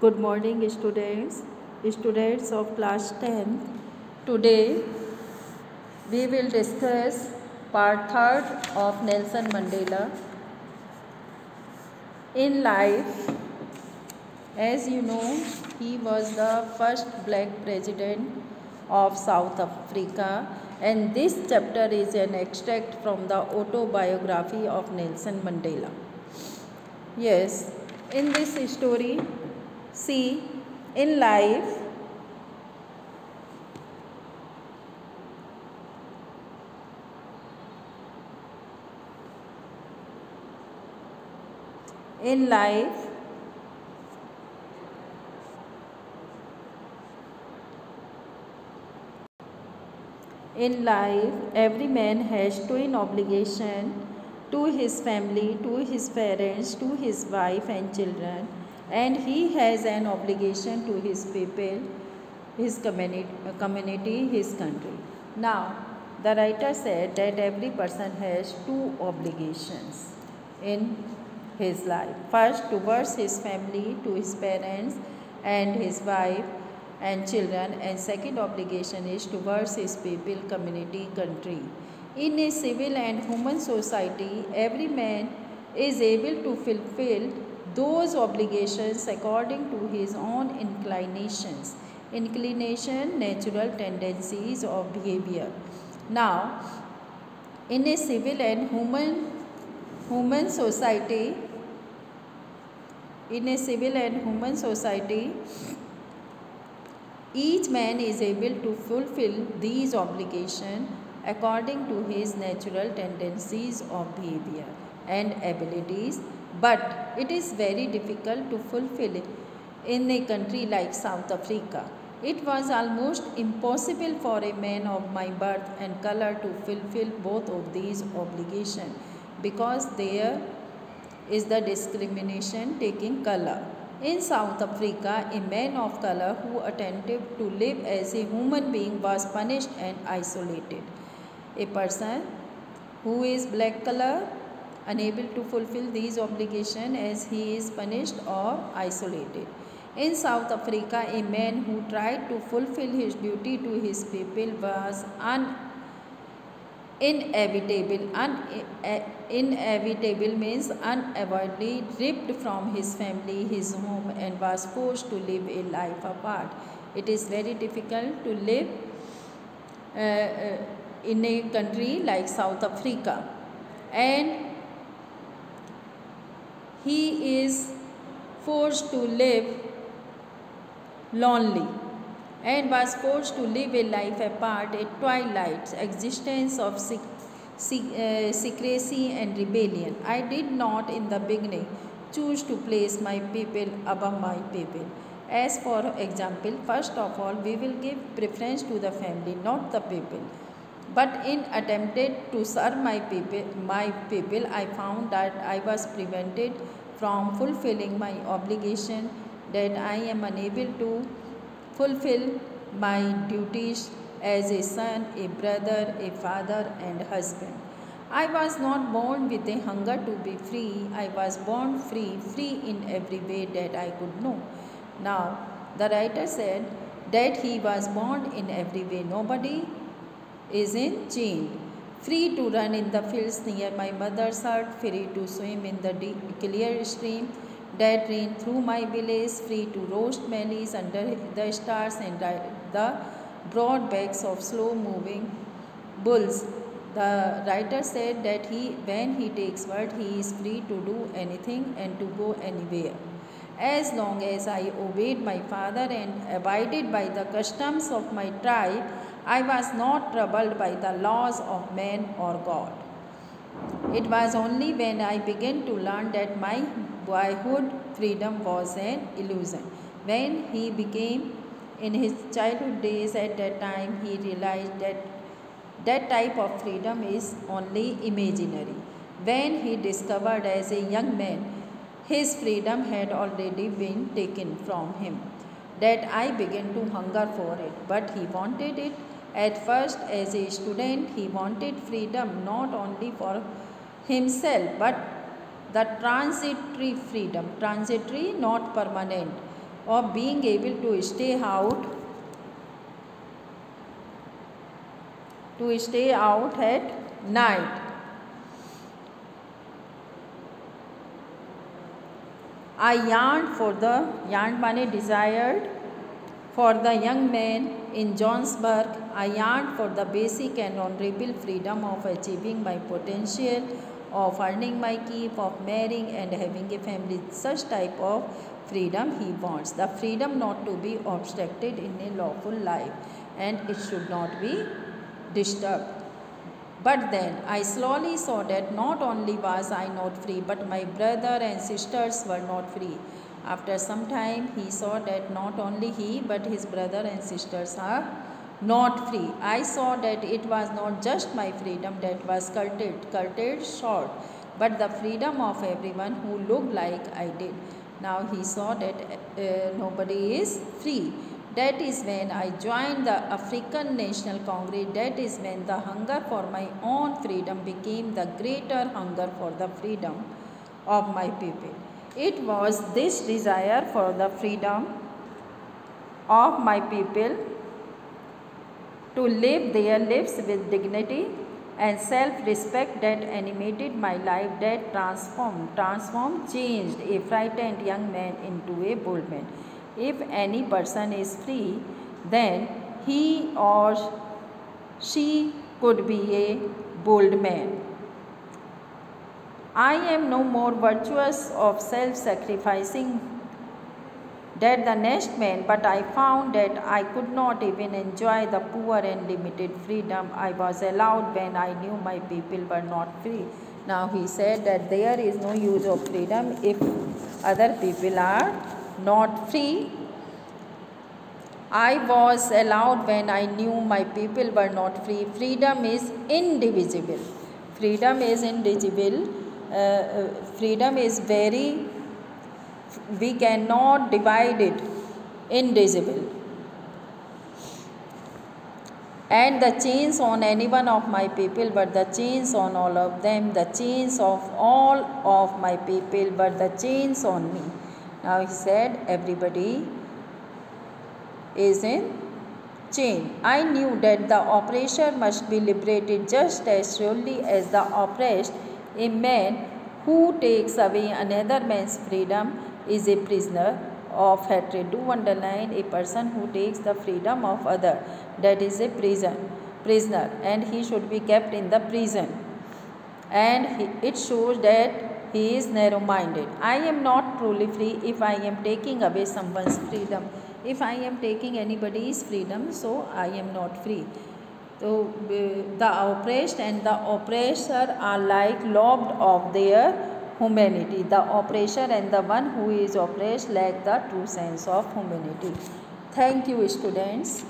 Good morning, students of class 10. Today we will discuss part 3rd of Nelson Mandela. In life, as you know, he was the first black president of South Africa, and this chapter is an extract from the autobiography of Nelson Mandela. Yes, in this story, see, in life, in life, every man has twin obligation to his family, to his parents, to his wife and children, and he has an obligation to his people, his community, his country. Now, the writer said that every person has two obligations in his life. First, towards his family, to his parents and his wife and children, and second obligation is towards his people, community, country. In a civil and human society, every man is able to fulfill those obligations according to his own inclinations, natural tendencies of behavior. Now, in a civil and human society, each man is able to fulfill these obligations according to his natural tendencies of behavior and abilities, but it is very difficult to fulfill it in a country like South Africa. It was almost impossible for a man of my birth and color to fulfill both of these obligations because there is the discrimination taking color. In South Africa, a man of color who attempted to live as a human being was punished and isolated. A person who is black color, unable to fulfill these obligations, as he is punished or isolated. In South Africa, a man who tried to fulfill his duty to his people was inevitable means unavoidably ripped from his family, his home, and was forced to live a life apart. It is very difficult to live in a country like South Africa, and he is forced to live lonely and was forced to live a life apart, a twilight existence of secrecy and rebellion. I did not in the beginning choose to place my people above my people. As for example, first of all, we will give preference to the family, not the people. But in attempted to serve my people, I found that I was prevented from fulfilling my obligation, that I am unable to fulfill my duties as a son, a brother, a father and husband. I was not born with a hunger to be free. I was born free in every way that I could know. Now, the writer said that he was born in every way. Nobody is in chain. Free to run in the fields near my mother's hut, free to swim in the clear stream that ran through my village, free to roast maize under the stars and the broad backs of slow-moving bulls. The writer said that when he takes word, he is free to do anything and to go anywhere. As long as I obeyed my father and abided by the customs of my tribe, I was not troubled by the laws of man or God. It was only when I began to learn that my boyhood freedom was an illusion. When he became in his childhood days, at that time he realized that that type of freedom is only imaginary. When he discovered as a young man his freedom had already been taken from him, that I began to hunger for it, but he wanted it. At first, as a student, he wanted freedom not only for himself but the transitory freedom, transitory, not permanent, of being able to stay out at night. I yearned mane desired for the young man in Johannesburg. I yearned for the basic and honorable freedom of achieving my potential, of earning my keep, of marrying and having a family. Such type of freedom he wants. The freedom not to be obstructed in a lawful life, and it should not be disturbed. But then I slowly saw that not only was I not free, but my brother and sisters were not free. After some time, he saw that not only he, but his brother and sisters are not free. I saw that it was not just my freedom that was curtailed short, but the freedom of everyone who looked like I did. Now he saw that nobody is free. That is when I joined the African National Congress. That is when the hunger for my own freedom became the greater hunger for the freedom of my people. It was this desire for the freedom of my people to live their lives with dignity and self-respect that animated my life, that changed a frightened young man into a bold man. If any person is free, then he or she could be a bold man. I am no more virtuous of self-sacrificing than the next man, but I found that I could not even enjoy the poor and limited freedom I was allowed when I knew my people were not free. Now he said that there is no use of freedom if other people are not free. I was allowed when I knew my people were not free. Freedom is indivisible. Freedom is indivisible. Freedom is we cannot divide it, indivisible. And the chains on any one of my people were the chains on all of them. The chains of all of my people were the chains on me. Now he said everybody is in chain. I knew that the oppressor must be liberated just as surely as the oppressed. A man who takes away another man's freedom is a prisoner of hatred. Do underline, a person who takes the freedom of other, that is a prisoner, and he should be kept in the prison. And it shows that he is narrow-minded. I am not truly free if I am taking away someone's freedom. If I am taking anybody's freedom, so I am not free. So the oppressed and the oppressor are like robbed of their humanity. The oppressor and the one who is oppressed lack the true sense of humanity. Thank you, students.